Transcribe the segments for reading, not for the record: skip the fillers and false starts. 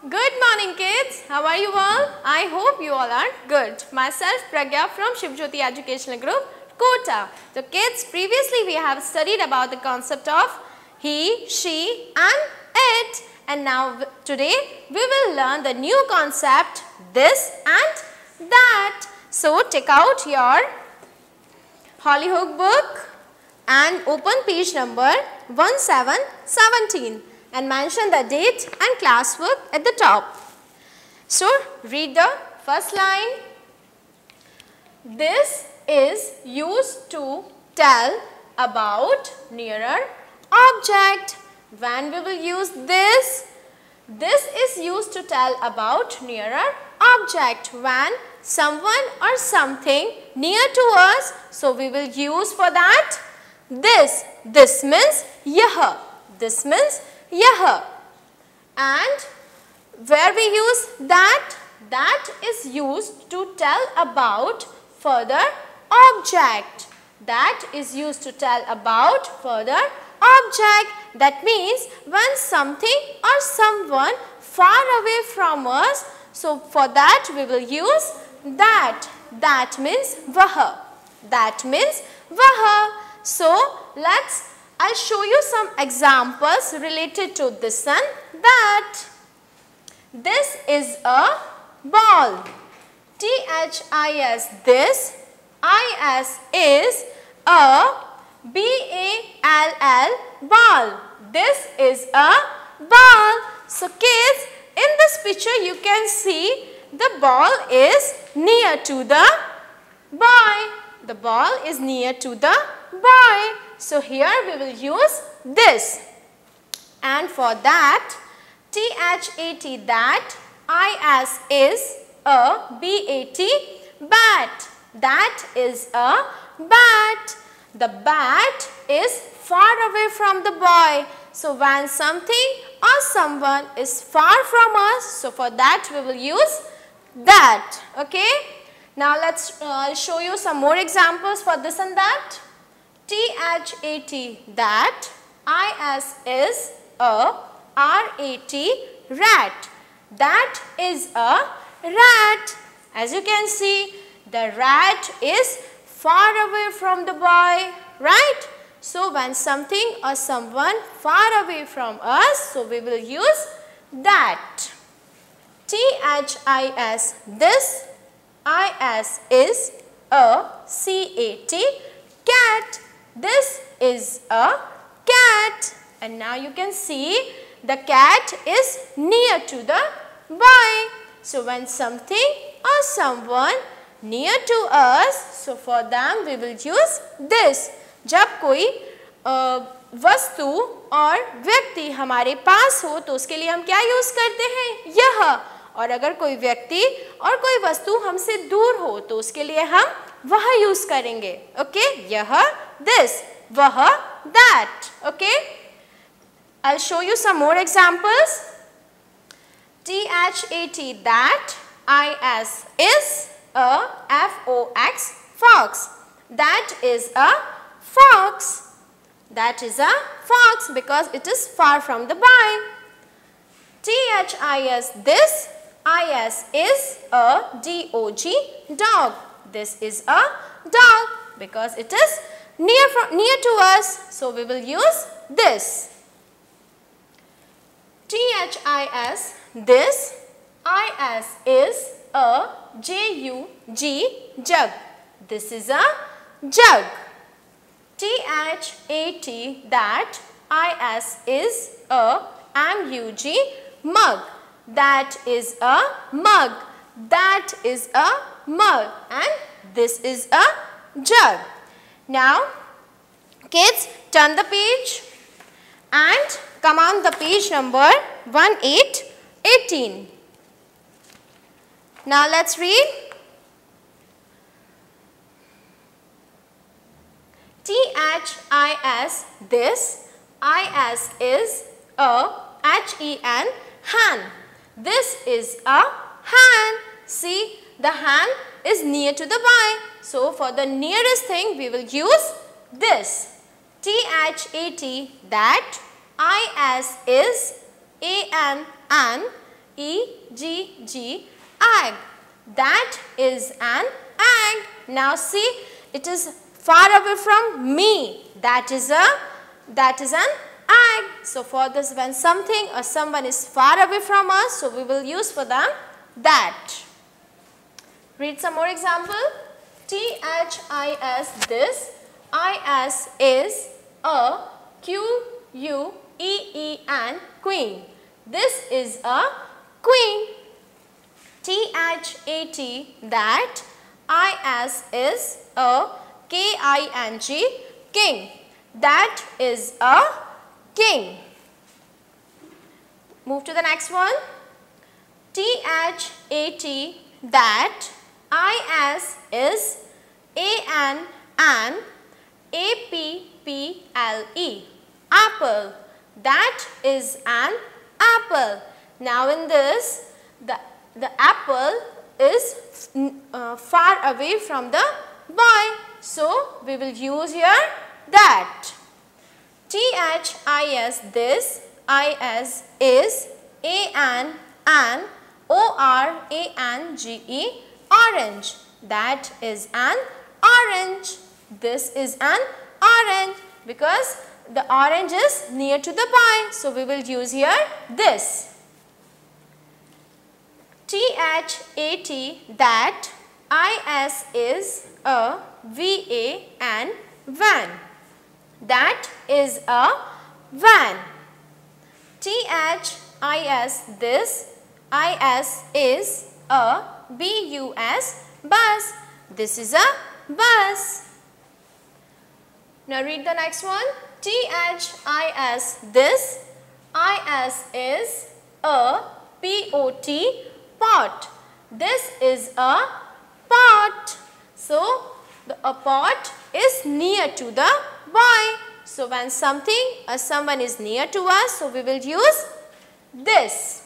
Good morning kids. How are you all? I hope you all are good. Myself Pragya from Shivjyoti Educational Group, Kota. So kids, previously we have studied about the concept of he, she and it. And now today we will learn the new concept this and that. So take out your Hollyhook book and open page number 1717 and mention the date and classwork at the top. So read the first line. This is used to tell about nearer object. When we will use this? This is used to tell about nearer object. When someone or something near to us, so we will use for that this. This means yah. This means yah. And where we use that? That is used to tell about further object. That is used to tell about further object. That means when something or someone far away from us, so for that we will use that. That means vah. That means vah. So I'll show you some examples related to this and that. This is a ball. T-H-I-S, this. I-S is a B-A-L-L, ball. This is a ball. So kids, in this picture you can see the ball is near to the boy. The ball is near to the boy. So here we will use this. And for that, T-H-A-T, that. I-S is a B-A-T, bat. That is a bat. The bat is far away from the boy. So when something or someone is far from us, so for that we will use that. Okay. Now I'll show you some more examples for this and that. T-H-A-T, that. I-S is a R-A-T, rat. That is a rat. As you can see, the rat is far away from the boy, right? So when something or someone far away from us, so we will use that. T-H-I-S, this. I-S is a C-A-T, cat. This is a cat. And now you can see the cat is near to the boy. So when something or someone near to us, so for them we will use this. जब कोई वस्तु और व्यक्ति हमारे पास हो तो उसके लिए हम क्या यूज करते हैं? यह. और अगर कोई व्यक्ति और कोई वस्तु हमसे दूर हो तो उसके लिए हम वह यूज करेंगे. ओके, यह, this, वह, that. Okay, I'll show you some more examples. T-H-A-T, that. I-S is a F-O-X, fox. That is a fox. That is a fox because it is far from the boy. T-H-I-S, this. I-S is a D-O-G, dog. This is a dog because it is near to us. So we will use this. T-H-I-S, this. I-S is a J-U-G, jug. This is a jug. T-H-A-T, that. I-S is a M-U-G, mug. That is a mug. That is a mug. And this is a jug. Now, kids, turn the page and come on the page number 1818. Now, let's read. T-H-I-S, this. I-S is a H-E-N, hand. This is a hand. See, the hand is near to the boy. So, for the nearest thing, we will use this. T-H-A-T, that. I-S is A-N, E-G-G, egg. That is an egg. Now see, it is far away from me. That is an egg. So for this, when something or someone is far away from us, so we will use for them that. Read some more example. T-H-I-S, this. I-S is a Q-U-E-E-N, queen. This is a queen. T-H-A-T, that. I-S is a K-I-N-G, king. That is a king. Move to the next one. T-H-A-T, that. I-S is A-N-N, A-P-P-L-E, apple. That is an apple. Now in this, the apple is far away from the boy. So we will use here that. T-H-I-S, this. I-S is A-N-N-O-R-A-N-G-E, orange. That is an orange. This is an orange because the orange is near to the boy. So we will use here this. T-H-A-T, that. I-S is a V-A-N, van. That is a van. T-H-I-S, this. I-S is a B-U-S, bus. This is a bus. Now read the next one. T-H-I-S, this. I-S is a P-O-T, pot. This is a pot. So a pot is near to the boy. So when something or someone is near to us, so we will use this.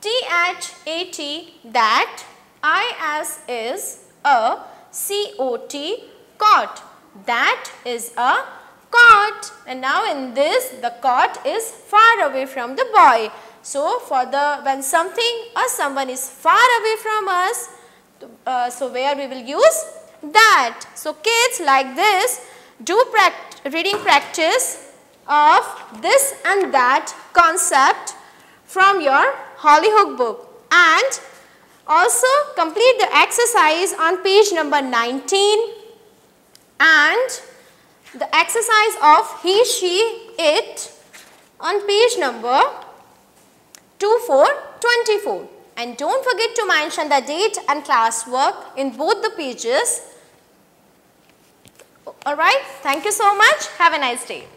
T-H-A-T, that. I-S is a C-O-T, cot. That is a cot. And now in this, the cot is far away from the boy. So for when something or someone is far away from us, so where we will use that. So kids, like this, do reading practice of this and that concept from your Hollyhook book, and also complete the exercise on page number 19 and the exercise of he, she, it on page number 2424. And don't forget to mention the date and classwork in both the pages. Alright, thank you so much. Have a nice day.